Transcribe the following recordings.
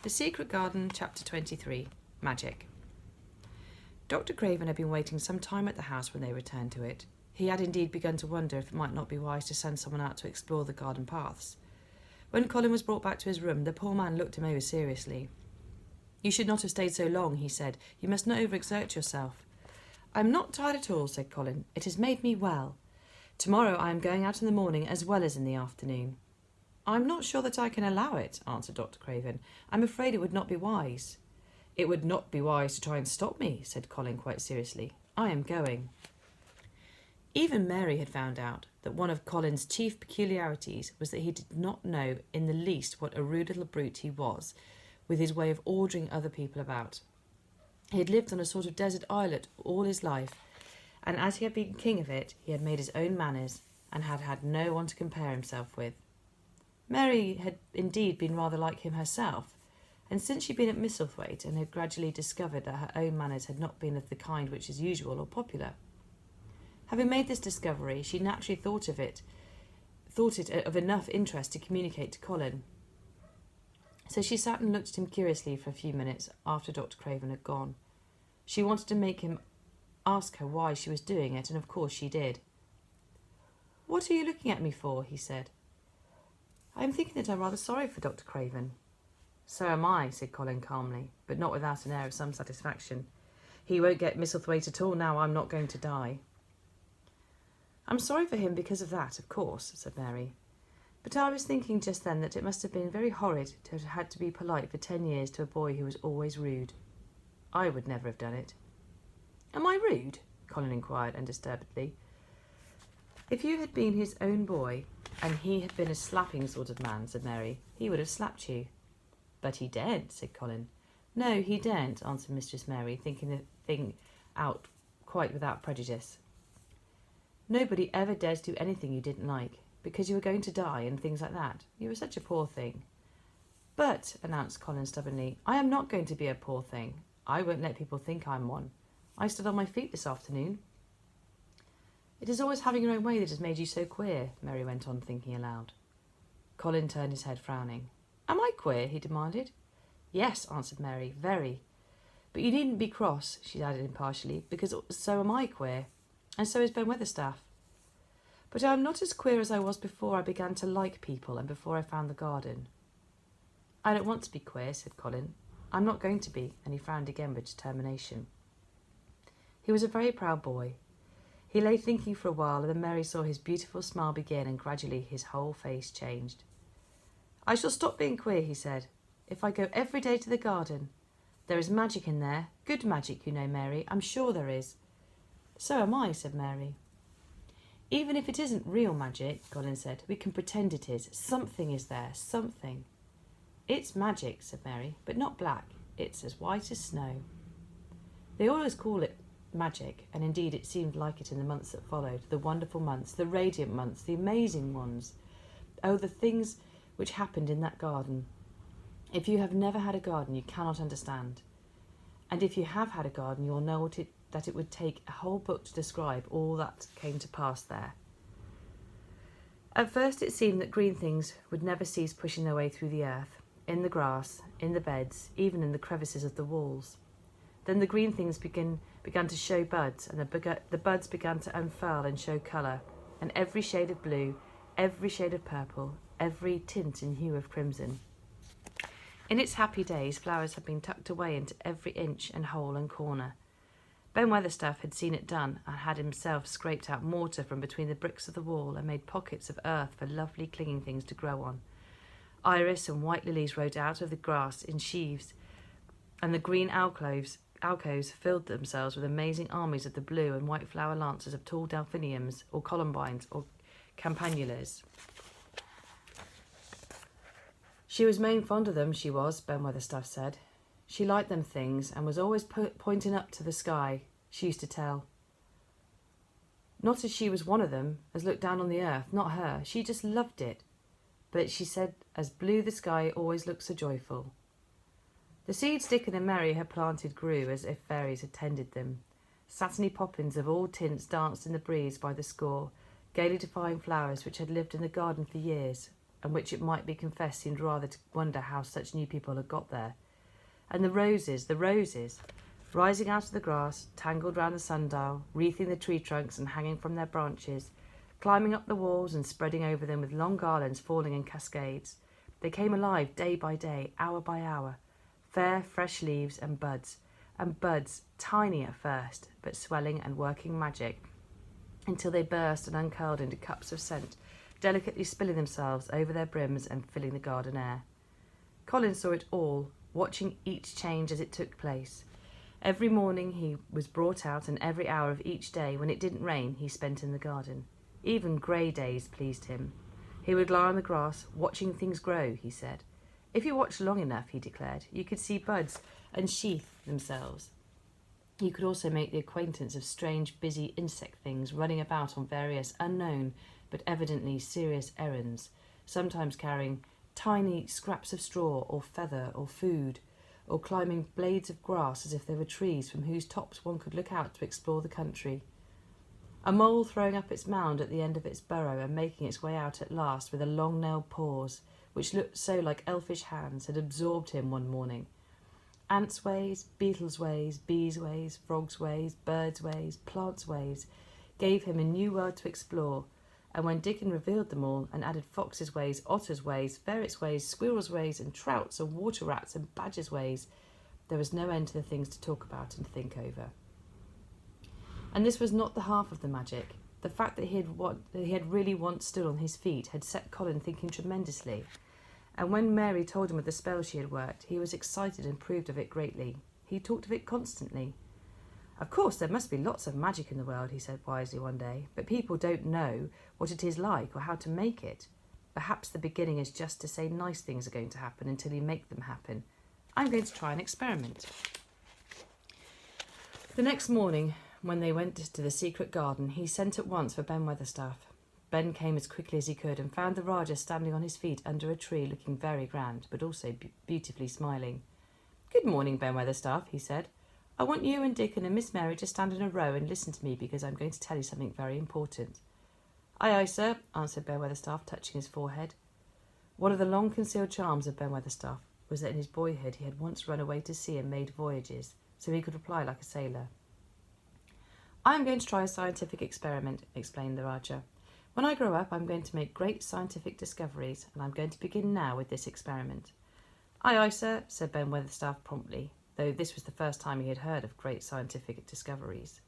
The Secret Garden, Chapter 23, Magic. Dr. Craven had been waiting some time at the house when they returned to it. He had indeed begun to wonder if it might not be wise to send someone out to explore the garden paths. When Colin was brought back to his room, the poor man looked him over seriously. "You should not have stayed so long," he said. "You must not overexert yourself." "I am not tired at all," said Colin. "It has made me well. Tomorrow I am going out in the morning as well as in the afternoon." "I'm not sure that I can allow it," answered Dr. Craven. "I'm afraid it would not be wise." "It would not be wise to try and stop me," said Colin quite seriously. "I am going." Even Mary had found out that one of Colin's chief peculiarities was that he did not know in the least what a rude little brute he was, with his way of ordering other people about. He had lived on a sort of desert islet all his life, and as he had been king of it, he had made his own manners and had had no one to compare himself with. Mary had indeed been rather like him herself, and since she'd been at Misselthwaite and had gradually discovered that her own manners had not been of the kind which is usual or popular. Having made this discovery, she naturally thought it of enough interest to communicate to Colin. So she sat and looked at him curiously for a few minutes after Dr. Craven had gone. She wanted to make him ask her why she was doing it, and of course she did. "What are you looking at me for?" he said. "I am thinking that I'm rather sorry for Dr. Craven." "So am I," said Colin calmly, but not without an air of some satisfaction. "He won't get Misselthwaite at all now I'm not going to die." "I'm sorry for him because of that, of course," said Mary. "But I was thinking just then that it must have been very horrid to have had to be polite for 10 years to a boy who was always rude. I would never have done it." "Am I rude?" Colin inquired undisturbedly. "If you had been his own boy, and he had been a slapping sort of man," said Mary, "he would have slapped you." "But he daren't," said Colin. "No, he daren't," answered Mistress Mary, thinking the thing out quite without prejudice. "Nobody ever dared to do anything you didn't like, because you were going to die and things like that. You were such a poor thing." "But," announced Colin stubbornly, "I am not going to be a poor thing. I won't let people think I'm one. I stood on my feet this afternoon." "It is always having your own way that has made you so queer," Mary went on, thinking aloud. Colin turned his head, frowning. "Am I queer?" he demanded. "Yes," answered Mary, "very. But you needn't be cross," she added impartially, "because so am I queer, and so is Ben Weatherstaff. But I am not as queer as I was before I began to like people and before I found the garden." "I don't want to be queer," said Colin. "I'm not going to be," and he frowned again with determination. He was a very proud boy. He lay thinking for a while, and then Mary saw his beautiful smile begin, and gradually his whole face changed. "I shall stop being queer," he said, "if I go every day to the garden. There is magic in there, good magic, you know, Mary. I'm sure there is." "So am I," said Mary. "Even if it isn't real magic," Colin said, "we can pretend it is. Something is there, something." "It's magic," said Mary, "but not black. It's as white as snow." They always call it magic, and indeed it seemed like it in the months that followed, the wonderful months, the radiant months, the amazing ones. Oh, the things which happened in that garden. If you have never had a garden, you cannot understand. And if you have had a garden, you will know that it would take a whole book to describe all that came to pass there. At first it seemed that green things would never cease pushing their way through the earth, in the grass, in the beds, even in the crevices of the walls. Then the green things began to show buds, and the buds began to unfurl and show colour, and every shade of blue, every shade of purple, every tint and hue of crimson. In its happy days, flowers had been tucked away into every inch and hole and corner. Ben Weatherstaff had seen it done, and had himself scraped out mortar from between the bricks of the wall and made pockets of earth for lovely clinging things to grow on. Iris and white lilies rose out of the grass in sheaves, and the green alcoves filled themselves with amazing armies of the blue and white flower lances of tall delphiniums or columbines or campanulas. "She was main fond of them, she was," Ben Weatherstaff said. "She liked them things, and was always pointing up to the sky, she used to tell. Not as she was one of them, as looked down on the earth, not her. She just loved it. But she said, as blue the sky always looks so joyful." The seeds Dickon and Mary had planted grew as if fairies had tended them. Satiny poppins of all tints danced in the breeze by the score, gaily defying flowers which had lived in the garden for years, and which it might be confessed seemed rather to wonder how such new people had got there. And the roses, rising out of the grass, tangled round the sundial, wreathing the tree trunks and hanging from their branches, climbing up the walls and spreading over them with long garlands falling in cascades. They came alive day by day, hour by hour, fair, fresh leaves and buds, tiny at first, but swelling and working magic, until they burst and uncurled into cups of scent, delicately spilling themselves over their brims and filling the garden air. Colin saw it all, watching each change as it took place. Every morning he was brought out, and every hour of each day, when it didn't rain, he spent in the garden. Even grey days pleased him. He would lie on the grass, watching things grow, he said. If you watched long enough, he declared, you could see buds unsheath themselves. You could also make the acquaintance of strange, busy insect things running about on various unknown but evidently serious errands, sometimes carrying tiny scraps of straw or feather or food, or climbing blades of grass as if they were trees from whose tops one could look out to explore the country. A mole throwing up its mound at the end of its burrow and making its way out at last with a long-nailed paws, which looked so like elfish hands, had absorbed him one morning. Ants' ways, beetles' ways, bees' ways, frogs' ways, birds' ways, plants' ways, gave him a new world to explore, and when Dickon revealed them all and added foxes' ways, otters' ways, ferrets' ways, squirrels' ways, and trouts and water rats and badgers' ways, there was no end to the things to talk about and think over. And this was not the half of the magic. The fact that he had really once stood on his feet had set Colin thinking tremendously, and when Mary told him of the spell she had worked, he was excited and approved of it greatly. He talked of it constantly. Of course, there must be lots of magic in the world, he said wisely one day, but people don't know what it is like or how to make it. Perhaps the beginning is just to say nice things are going to happen until you make them happen. I'm going to try an experiment. The next morning, when they went to the secret garden, he sent at once for Ben Weatherstaff. Ben came as quickly as he could and found the Rajah standing on his feet under a tree, looking very grand, but also beautifully smiling. "Good morning, Ben Weatherstaff," he said. "I want you and Dickon and Miss Mary to stand in a row and listen to me, because I'm going to tell you something very important." "Aye, aye, sir," answered Ben Weatherstaff, touching his forehead. One of the long-concealed charms of Ben Weatherstaff was that in his boyhood he had once run away to sea and made voyages, so he could reply like a sailor. "I am going to try a scientific experiment," explained the Rajah. "When I grow up, I'm going to make great scientific discoveries, and I'm going to begin now with this experiment." "Aye, aye, sir," said Ben Weatherstaff promptly, though this was the first time he had heard of great scientific discoveries.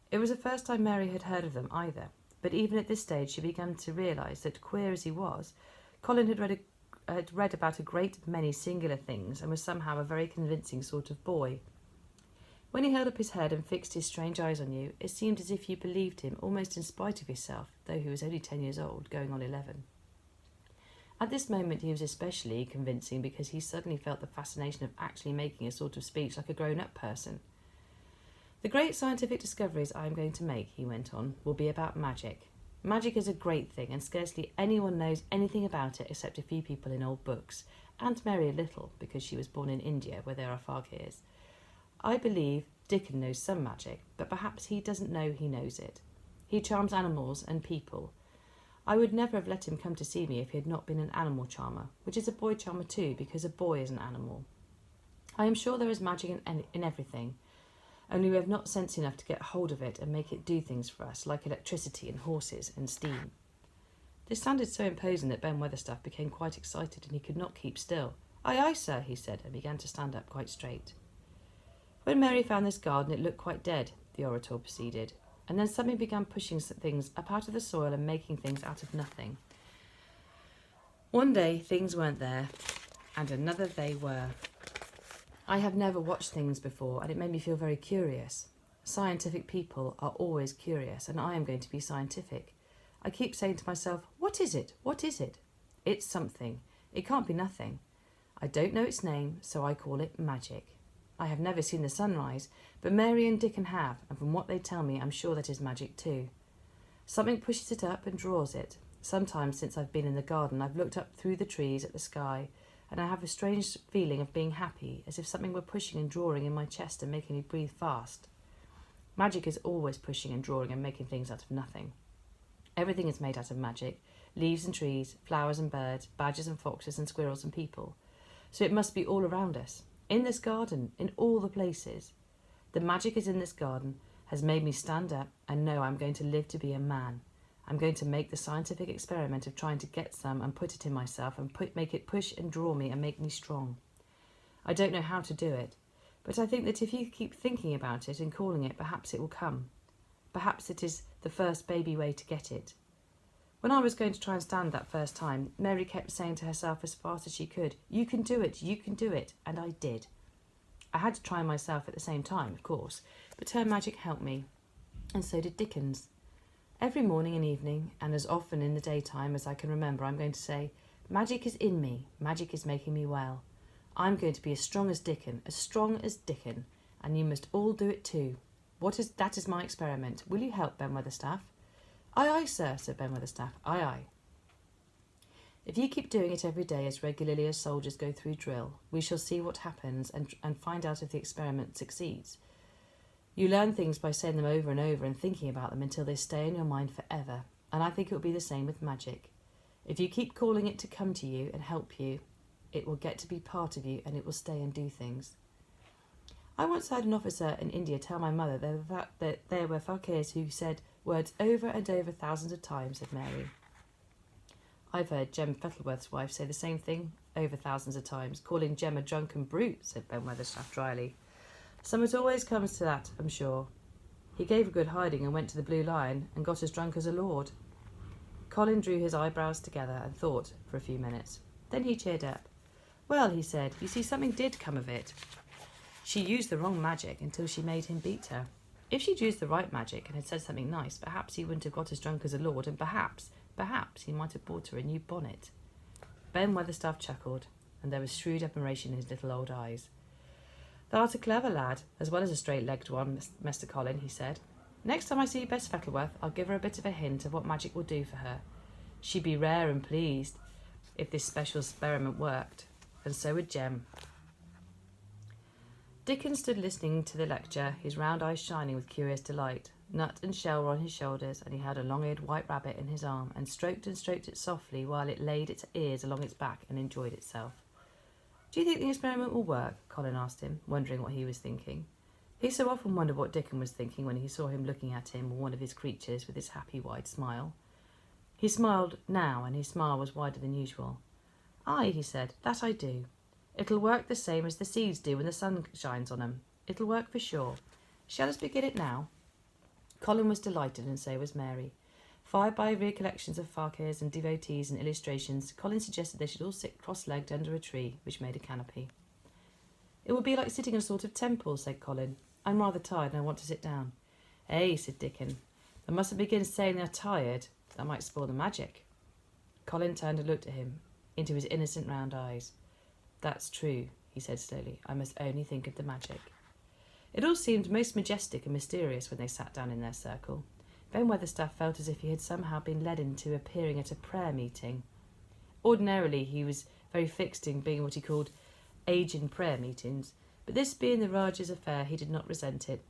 It was the first time Mary had heard of them either, but even at this stage she began to realise that, queer as he was, Colin had read about a great many singular things and was somehow a very convincing sort of boy. When he held up his head and fixed his strange eyes on you, it seemed as if you believed him almost in spite of yourself, though he was only 10 years old, going on 11. At this moment he was especially convincing because he suddenly felt the fascination of actually making a sort of speech like a grown-up person. "The great scientific discoveries I am going to make," he went on, "will be about magic. Magic is a great thing, and scarcely anyone knows anything about it except a few people in old books, and Mary a little, because she was born in India, where there are fakirs. I believe Dickon knows some magic, but perhaps he doesn't know he knows it. He charms animals and people. I would never have let him come to see me if he had not been an animal charmer, which is a boy charmer too, because a boy is an animal. I am sure there is magic in everything, only we have not sense enough to get hold of it and make it do things for us, like electricity and horses and steam." This sounded so imposing that Ben Weatherstaff became quite excited, and he could not keep still. "Aye, aye, sir," he said, and began to stand up quite straight. "When Mary found this garden, it looked quite dead," the orator proceeded, "and then something began pushing things up out of the soil and making things out of nothing. One day things weren't there, and another they were. I have never watched things before, and it made me feel very curious. Scientific people are always curious, and I am going to be scientific. I keep saying to myself, what is it? What is it? It's something. It can't be nothing. I don't know its name, so I call it magic. I have never seen the sunrise, but Mary and Dickon have, and from what they tell me, I'm sure that is magic too. Something pushes it up and draws it. Sometimes since I've been in the garden, I've looked up through the trees at the sky, and I have a strange feeling of being happy, as if something were pushing and drawing in my chest and making me breathe fast. Magic is always pushing and drawing and making things out of nothing. Everything is made out of magic. leaves and trees, flowers and birds, badgers and foxes and squirrels and people. So it must be all around us, in this garden, in all the places. The magic is in this garden, has made me stand up and know I'm going to live to be a man. I'm going to make the scientific experiment of trying to get some and put it in myself and make it push and draw me and make me strong. I don't know how to do it, but I think that if you keep thinking about it and calling it, perhaps it will come. Perhaps it is the first baby way to get it. When I was going to try and stand that first time, Mary kept saying to herself as fast as she could, "You can do it, you can do it," and I did. I had to try myself at the same time, of course, but her magic helped me, and so did Dickens. Every morning and evening, and as often in the daytime as I can remember, I'm going to say, "Magic is in me, magic is making me well. I'm going to be as strong as Dickon, and you must all do it too. That is my experiment. Will you help, Ben Weatherstaff?" "Aye, aye, sir," said Ben Weatherstaff. "Aye, aye." If you keep doing it every day as regularly as soldiers go through drill, we shall see what happens and find out if the experiment succeeds. You learn things by saying them over and over and thinking about them until they stay in your mind forever, and I think it will be the same with magic. If you keep calling it to come to you and help you, it will get to be part of you and it will stay and do things. I once heard an officer in India tell my mother that there were fakirs who said words over and over thousands of times, said Mary. I've heard Jem Fettleworth's wife say the same thing over thousands of times, calling Jem a drunken brute, said Ben Weatherstaff dryly. "So it always comes to that, I'm sure. He gave a good hiding and went to the Blue Lion and got as drunk as a lord." Colin drew his eyebrows together and thought for a few minutes. Then he cheered up. "Well," he said, "you see, something did come of it. She used the wrong magic until she made him beat her. If she'd used the right magic and had said something nice, perhaps he wouldn't have got as drunk as a lord, and perhaps he might have bought her a new bonnet." Ben Weatherstaff chuckled, and there was shrewd admiration in his little old eyes. "Thou'rt a clever lad, as well as a straight-legged one, Mr. Colin," he said. "Next time I see Bess Fettleworth, I'll give her a bit of a hint of what magic will do for her. She'd be rare and pleased if this special experiment worked, and so would Jem." Dickon stood listening to the lecture, his round eyes shining with curious delight. Nut and shell were on his shoulders, and he held a long-eared white rabbit in his arm, and stroked it softly while it laid its ears along its back and enjoyed itself. "Do you think the experiment will work?" Colin asked him, wondering what he was thinking. He so often wondered what Dickon was thinking when he saw him looking at him or one of his creatures with his happy wide smile. He smiled now, and his smile was wider than usual. "Aye," he said, "that I do. It'll work the same as the seeds do when the sun shines on 'em. It'll work for sure. Shall us begin it now?" Colin was delighted, and so was Mary. Fired by recollections of fakirs and devotees and illustrations, Colin suggested they should all sit cross-legged under a tree, which made a canopy. "It will be like sitting in a sort of temple," said Colin. "I'm rather tired and I want to sit down." "Eh," said Dickon. "They mustn't begin saying they're tired. That might spoil the magic." Colin turned and looked at him, into his innocent round eyes. "That's true," he said slowly. "I must only think of the magic." It all seemed most majestic and mysterious when they sat down in their circle. Ben Weatherstaff felt as if he had somehow been led into appearing at a prayer meeting. Ordinarily he was very fixed in being what he called age in prayer meetings, but this being the Rajah's affair, he did not resent it,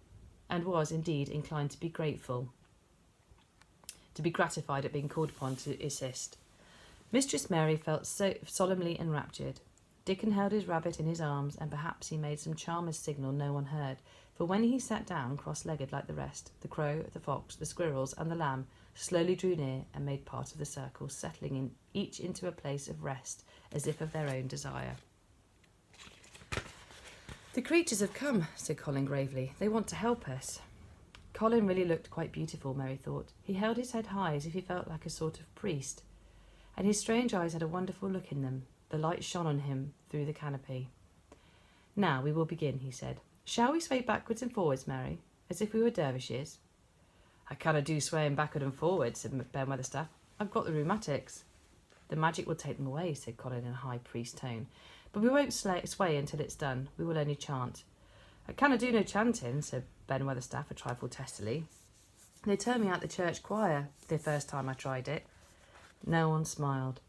and was indeed inclined to be gratified at being called upon to assist. Mistress Mary felt so solemnly enraptured. Dickon held his rabbit in his arms, and perhaps he made some charmer's signal no one heard, for when he sat down cross-legged like the rest, the crow, the fox, the squirrels, and the lamb slowly drew near and made part of the circle, settling each into a place of rest, as if of their own desire. "The creatures have come," said Colin gravely. "They want to help us." Colin really looked quite beautiful, Mary thought. He held his head high as if he felt like a sort of priest, and his strange eyes had a wonderful look in them. The light shone on him through the canopy. "Now we will begin," he said. "Shall we sway backwards and forwards, Mary, as if we were dervishes?" "I cannot do swaying backward and forward," said Ben Weatherstaff. "I've got the rheumatics." "The magic will take them away," said Colin in a high priest tone. "But we won't sway until it's done. We will only chant." "I cannot do no chanting," said Ben Weatherstaff a trifle testily. "They turned me out the church choir the first time I tried it." No one smiled.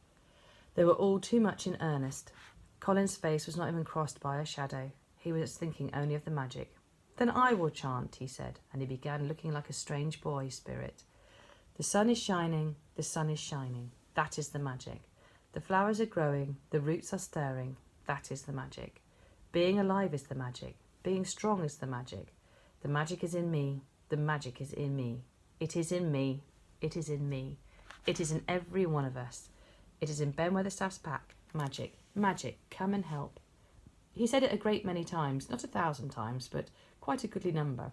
They were all too much in earnest. Colin's face was not even crossed by a shadow. He was thinking only of the magic. "Then I will chant," he said, and he began looking like a strange boy spirit. "The sun is shining, the sun is shining. That is the magic. The flowers are growing, the roots are stirring. That is the magic. Being alive is the magic. Being strong is the magic. The magic is in me. The magic is in me. It is in me. It is in me. It is in every one of us. It is in Ben Weatherstaff's back. Magic. Magic. Come and help. He said it a great many times, not 1,000 times, but quite a goodly number.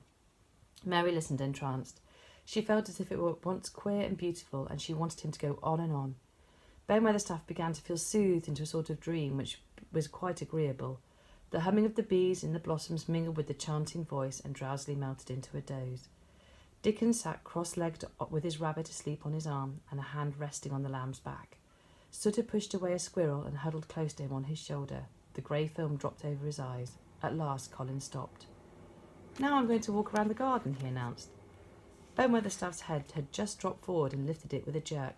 Mary listened entranced. She felt as if it were at once queer and beautiful, and she wanted him to go on and on. Ben Weatherstaff began to feel soothed into a sort of dream which was quite agreeable. The humming of the bees in the blossoms mingled with the chanting voice and drowsily melted into a doze. Dickon sat cross-legged with his rabbit asleep on his arm and a hand resting on the lamb's back. Sutter pushed away a squirrel and huddled close to him on his shoulder. The grey film dropped over his eyes. At last Colin stopped. "Now I'm going to walk around the garden," he announced. Ben Weatherstaff's head had just dropped forward and lifted it with a jerk.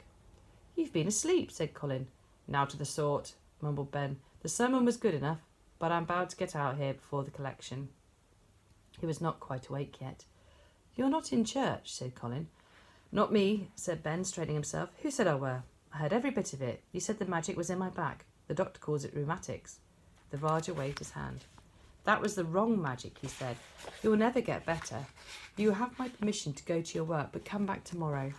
"You've been asleep," said Colin. "Now to the sort," mumbled Ben. "The sermon was good enough, but I'm bound to get out here before the collection." He was not quite awake yet. "You're not in church," said Colin. "Not me," said Ben, straightening himself. "Who said I were? I heard every bit of it. You said the magic was in my back. The doctor calls it rheumatics." The Rajah waved his hand. "That was the wrong magic," he said. "You will never get better. You have my permission to go to your work, but come back tomorrow."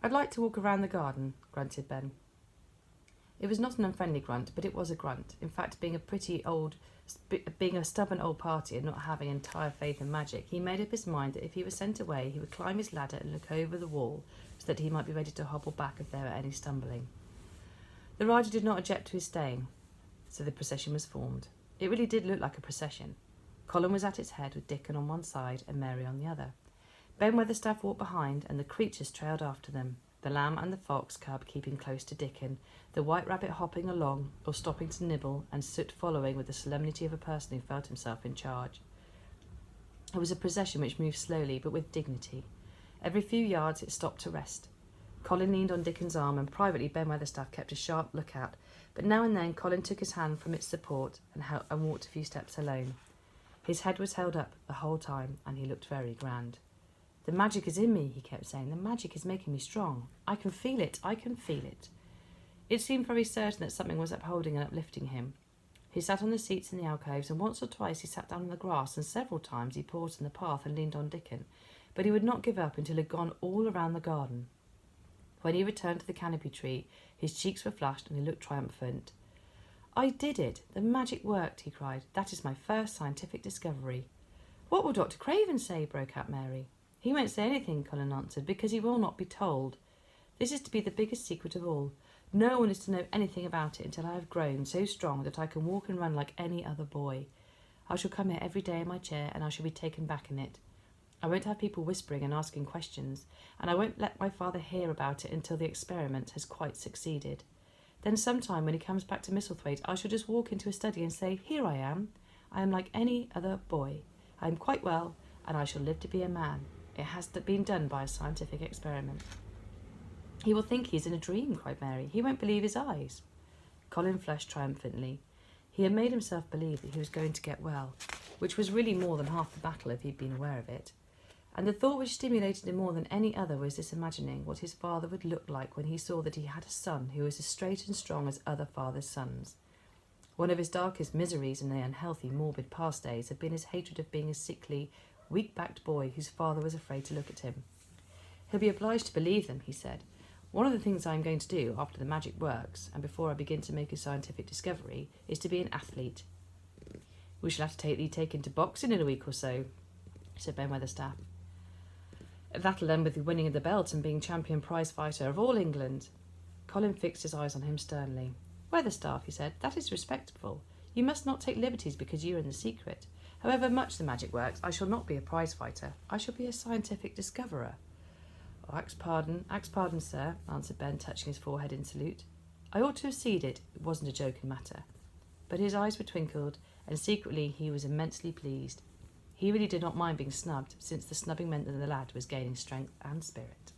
"I'd like to walk around the garden," grunted Ben. It was not an unfriendly grunt, but it was a grunt. In fact, being a stubborn old party and not having entire faith in magic, he made up his mind that if he was sent away, he would climb his ladder and look over the wall so that he might be ready to hobble back if there were any stumbling. The Rajah did not object to his staying, so the procession was formed. It really did look like a procession. Colin was at its head with Dickon on one side and Mary on the other. Ben Weatherstaff walked behind and the creatures trailed after them, the lamb and the fox cub keeping close to Dickon, the white rabbit hopping along or stopping to nibble, and Soot following with the solemnity of a person who felt himself in charge. It was a procession which moved slowly but with dignity. Every few yards it stopped to rest. Colin leaned on Dickon's arm, and privately Ben Weatherstaff kept a sharp lookout, but now and then Colin took his hand from its support and walked a few steps alone. His head was held up the whole time, and he looked very grand. "The magic is in me," he kept saying. "The magic is making me strong. I can feel it. I can feel it." It seemed very certain that something was upholding and uplifting him. He sat on the seats in the alcoves, and once or twice he sat down on the grass, and several times he paused in the path and leaned on Dickon, but he would not give up until he had gone all around the garden. When he returned to the canopy tree, his cheeks were flushed and he looked triumphant. "I did it! The magic worked!" he cried. "That is my first scientific discovery." "What will Dr. Craven say?" broke out Mary. "He won't say anything," Colin answered, "because he will not be told. This is to be the biggest secret of all. No one is to know anything about it until I have grown so strong that I can walk and run like any other boy. I shall come here every day in my chair, and I shall be taken back in it. I won't have people whispering and asking questions, and I won't let my father hear about it until the experiment has quite succeeded. Then sometime when he comes back to Misselthwaite, I shall just walk into a study and say, 'Here I am. I am like any other boy. I am quite well, and I shall live to be a man. It has been done by a scientific experiment.'" "He will think he is in a dream," cried Mary. "He won't believe his eyes." Colin flushed triumphantly. He had made himself believe that he was going to get well, which was really more than half the battle if he'd been aware of it. And the thought which stimulated him more than any other was this imagining what his father would look like when he saw that he had a son who was as straight and strong as other fathers' sons. One of his darkest miseries in the unhealthy, morbid past days had been his hatred of being a sickly, weak-backed boy whose father was afraid to look at him. "He'll be obliged to believe them," he said. "One of the things I am going to do after the magic works, and before I begin to make a scientific discovery, is to be an athlete." "We shall have to take him to boxing in a week or so," said Ben Weatherstaff. "That'll end with the winning of the belt and being champion prize fighter of all England." Colin fixed his eyes on him sternly. "Weatherstaff," he said, "that is respectable. You must not take liberties because you are in the secret. However much the magic works, I shall not be a prize fighter. I shall be a scientific discoverer." "Oh, ax pardon, sir," answered Ben, touching his forehead in salute. "I ought to have ceded. It wasn't a joking matter." But his eyes were twinkled, and secretly he was immensely pleased. He really did not mind being snubbed, since the snubbing meant that the lad was gaining strength and spirit.